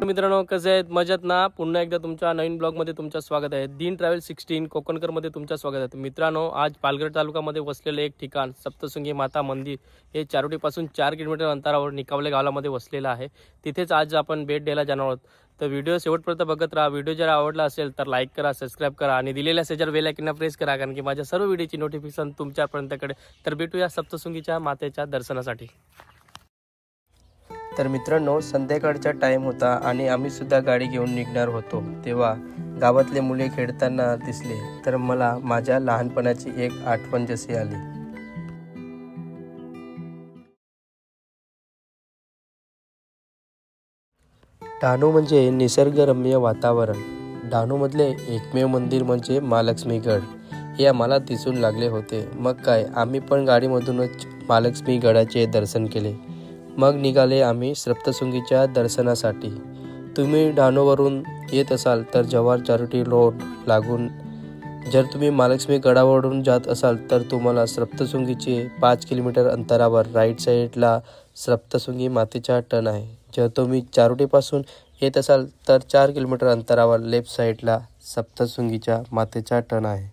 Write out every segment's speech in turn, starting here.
मित्रांनो, कसे आहेत? मजेत ना? पुन्हा एकदा तुमच्या नवीन ब्लॉगमध्ये तुमचं स्वागत आहे. दिन ट्रॅव्हल 16 कोकणकरमध्ये तुमचं स्वागत आहे. मित्रांनो, आज पालघर तालुक्यामध्ये वसलेलं एक ठिकाण सप्तशृंगी माता मंदिर हे चारोटीपासून 4 किलोमीटर अंतरावर निकावले गावामध्ये वसलेलं आहे. तिथेच आज आपण भेट द्यायला जाणार आहोत. तर व्हिडिओ शेवटपर्यंत बघत राहा. व्हिडिओ जर आवडला असेल तर लाईक करा, सबस्क्राईब करा आणि दिलेल्या शेजारी बेल आयकॉनला प्रेस करा, कारण की माझ्या सर्व व्हिडिओची नोटिफिकेशन तुमच्यापर्यंतकडे. तर भेटूया सप्तशृंगीच्या मातेच्या दर्शनासाठी. तर मित्रांनो, संध्याकाळचा टाइम होता आणि आम्ही सुद्धा गाडी घेऊन निघणार होतो. तेव्हा गावातले मुले खेळताना दिसले तर मला माझ्या लहानपणाची एक आठवण जशी आली. डहाणू म्हणजे निसर्गरम्य वातावरण. डहाणूमधले एकमेव मंदिर म्हणजे महालक्ष्मीगड हे आम्हाला दिसून लागले होते. मग काय, आम्ही पण गाडीमधूनच महालक्ष्मी गडाचे दर्शन केले. मग निघाले आम्ही सप्तशृंगीच्या दर्शनासाठी. तुम्ही डहाणूवरून येत असाल तर जव्हार चारोटी रोड लागून जर तुम्ही महालक्ष्मी गडावरून जात असाल तर तुम्हाला सप्तशृंगीचे 5 किलोमीटर अंतरावर राईट साईडला सप्तशृंगी मातेचा टन आहे. जर तुम्ही चारोटीपासून येत असाल तर 4 किलोमीटर अंतरावर लेफ्ट साईडला सप्तशृंगीच्या मातेचा टन आहे.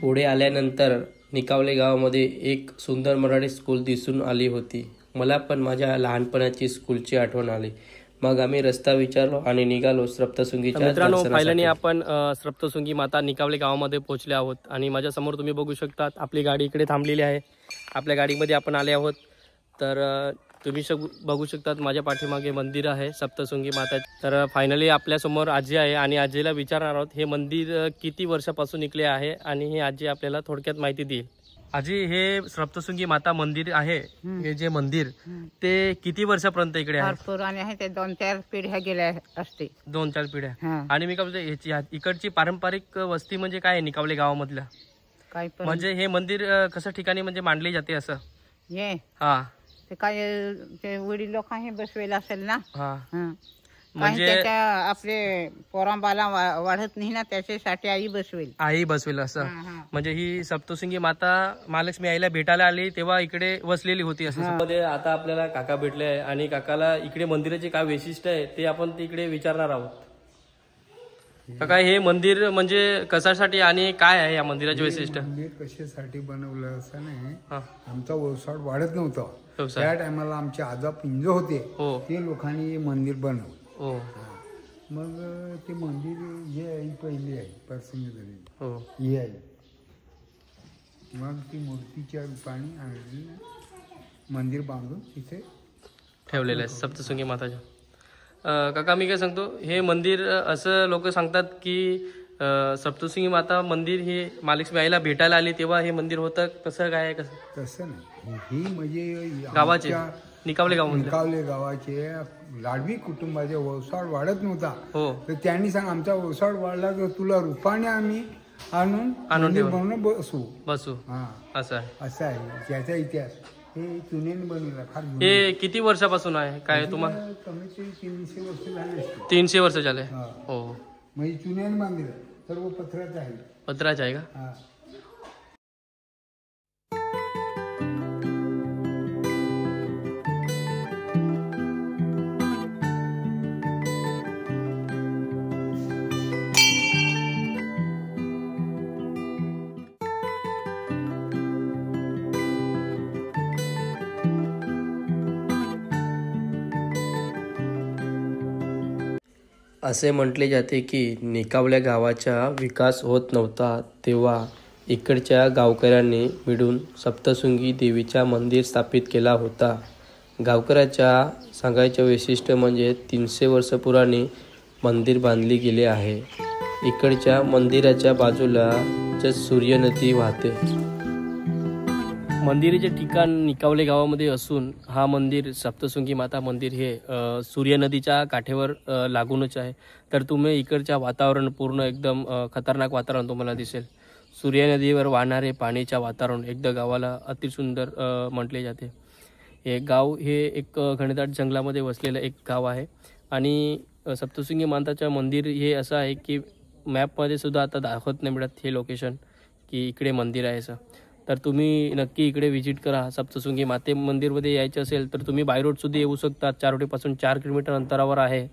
पुढे आल्यानंतर निकावले गावामध्ये एक सुंदर मराठी स्कूल दिसून आली होती. मला पण माझ्या लहानपणाची स्कूलची आठवण आली. मग आम्ही रस्ता विचारलो आणि निघालो सप्तशृंगीच्या. मित्रांनो, फायनली आपण सप्तशृंगी माता निकावले गावामध्ये पोहोचले आहोत आणि माझ्या समोर तुम्ही बघू शकता आपली गाडी इकडे थांबलेली आहे. आपल्या गाडीमध्ये आपण आले आहोत. तर तुम्ही बघू शकतात माझ्या पाठीमागे मंदिर आहे सप्तशृंगी माता. तर फायनली आपल्यासमोर आजी आहे आणि आजीला विचारणार आहोत हे मंदिर किती वर्षापासून निघले आहे आणि हे आजी आपल्याला थोडक्यात माहिती देईल. आजी, हे सप्तशृंगी माता मंदिर आहे, हे जे मंदिर ते किती वर्षापर्यंत इकडे आहे? पुराणे आहे ते 2-4 पिढ्या गेल्या असते. 2-4 पिढ्या. आणि मी काय इकडची पारंपरिक वस्ती म्हणजे काय निकावले गावामधल्या काय म्हणजे हे मंदिर कसं ठिकाणी म्हणजे मांडले जाते असं? हे हा, ते काय ते वडील लोकांनी बसवेला असेल ना. म्हणजे आपले पोरांबाला वाढत नाही ना, त्याच्यासाठी आई बसवेल असं. म्हणजे ही सप्तशृंगी माता महालक्ष्मी आईला भेटायला आली तेव्हा इकडे वसलेली होती असं. आता आपल्याला काका भेटले आहे आणि काकाला इकडे मंदिराचे काय वैशिष्ट्य आहे ते आपण तिकडे विचारणार आहोत. काका, हे मंदिर म्हणजे कशासाठी आणि काय आहे या मंदिराचे वैशिष्ट्य? मंदिर कशासाठी बनवलं असं नाही, आमचा व्यवसाय वाढत नव्हता त्या टायमाला. आमचे आजा पिंज होते, ते लोकांनी मंदिर बनवलं. मग ते मंदिर हे आई पहिली आहे परसंगी झाली ही आई. मग ती मूर्तीच्या रूपाने आणली, मंदिर बांधून तिथे ठेवलेलं आहे सप्तशृंगी माताच्या. काका, मी काय सांगतो, हे मंदिर असं लोक सांगतात की सप्तशृंगी माता मंदिर हे महालक्ष्मी आईला भेटायला आली तेव्हा हे मंदिर होतं. कसं काय? तसं नाही, ही म्हणजे गावाचे निकावले गावाचे लाडवी कुटुंबाचे व्यवसाय वाढत नव्हता. तर त्यांनी सांग आमचा व्यवसाय वाढला तर तुला रूपाने आम्ही आणून बनवून बसू. असं आहे त्याचा इतिहास. हे चुनेने बनवला. हे किती वर्षापासून आहे काय तुम्हाला? कमीत कमी 300 वर्ष झाले. 300 वर्ष झाले. हो, म्हणजे चुन्याने बांधलं, सर्व पत्राचं आहे. पत्राचं आहे का? असे म्हटले जाते की निकावल्या गावाचा विकास होत नव्हता तेव्हा इकडच्या गावकऱ्यांनी मिळून सप्तशृंगी देवीचा मंदिर स्थापित केला होता. गावकऱ्याच्या सांगायचे वैशिष्ट्य म्हणजे 300 वर्ष पुराणे मंदिर बांधले गेले आहे. इकडच्या मंदिराच्या बाजूला सूर्य नदी वाहते. मंदिराचे ठिकाण निकावले गावामध्ये असून हा मंदिर सप्तशृंगी माता मंदिर हे सूर्य नदीच्या काठेवर लागूनच आहे. तर तुम्ही इकडच्या वातावरण पूर्ण एकदम खतरनाक वातावरण तुम्हाला दिसेल. सूर्य नदीवर वाहणारे पाण्याच्या वातावरण एकदम गावाला अतिसुंदर म्हटले जाते. हे गाव हे एक घनदाट जंगलामध्ये वसलेलं एक गाव आहे आणि सप्तशृंगी माताचं मंदिर हे असं आहे की मॅपमध्ये सुद्धा आता दाखवत नाही मिळत हे लोकेशन की इकडे मंदिर आहे असं. तर तुम्ही नक्की इकडे व्हिजिट करा. सप्तशृंगी माते मंदिरमध्ये यायचं असेल तर तुम्ही बाय रोडसुद्धा येऊ शकता. चारोटीपासून 4 किलोमीटर अंतरावर आहे.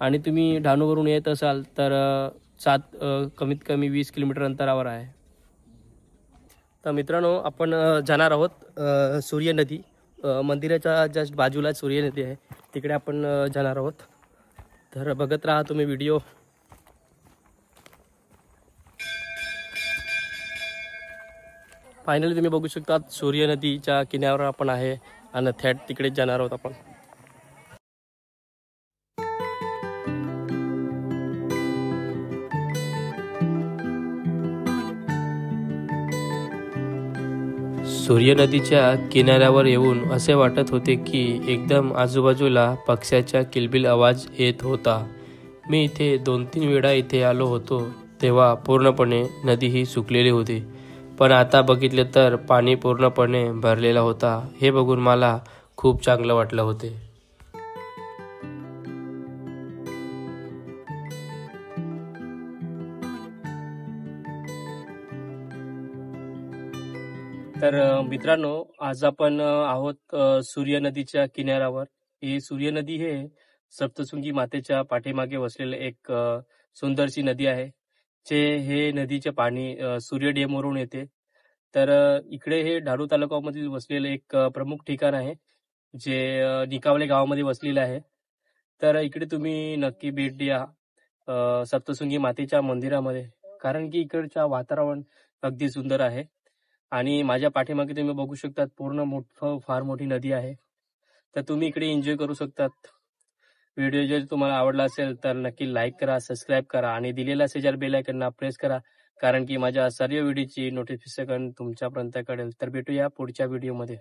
आणि तुम्ही डहाणूवरून येत असाल तर कमीत कमी 20 किलोमीटर अंतरावर आहे. तर मित्रांनो, आपण जाणार आहोत सूर्य नदी. मंदिराच्या जस्ट बाजूला सूर्य नदी आहे, तिकडे आपण जाणार आहोत. तर बघत राहा तुम्ही व्हिडिओ. फायनली तुम्ही बघू शकता सूर्य नदीच्या किनाऱ्यावर आपण आहे आणि थेट तिकडेच जाणार आहोत आपण. सूर्य नदीच्या किनाऱ्यावर येऊन असे वाटत होते की एकदम आजूबाजूला पक्ष्याचा किलबिल आवाज येत होता. मी इथे 2-3 वेळा इथे आलो होतो तेव्हा पूर्णपणे नदी ही सुकलेली होती, पण आता बघितले तर पाणी पूर्णपणे भरलेला होता. हे बघून मला खूप चांगलं वाटलं होते. तर मित्रांनो, आज आपण आहोत सूर्य नदीच्या किनाऱ्यावर. ही सूर्य नदी हे सप्तशृंगी मातेच्या पाठीमागे वसलेले एक सुंदरशी नदी आहे. हे नदीचे पाणी सूर्य डॅमवरून येते. तर इकडे हे डहाणू तालुक्यामध्ये वसलेले एक प्रमुख ठिकाण आहे, जे निकावले गावामध्ये वसलेलं आहे. तर इकडे तुम्ही नक्की भेट द्या सप्तशृंगी मातेच्या मंदिरामध्ये, कारण की इकडचं वातावरण अगदी सुंदर आहे. आणि माझ्या पाठीमागे तुम्ही बघू शकता पूर्ण फार मोठी नदी आहे. तर तुम्ही इकडे एन्जॉय करू शकतात. व्हिडिओ जर तुम्हाला आवडला असेल तर नक्की लाईक करा, सबस्क्राईब करा आणि दिलेल्या शेजार बेल आयकॉनला प्रेस करा, कारण की माझ्या सर्व व्हिडिओची नोटिफिकेशन तुमच्यापर्यंत कळेल. तर भेटूया पुढच्या व्हिडिओमध्ये.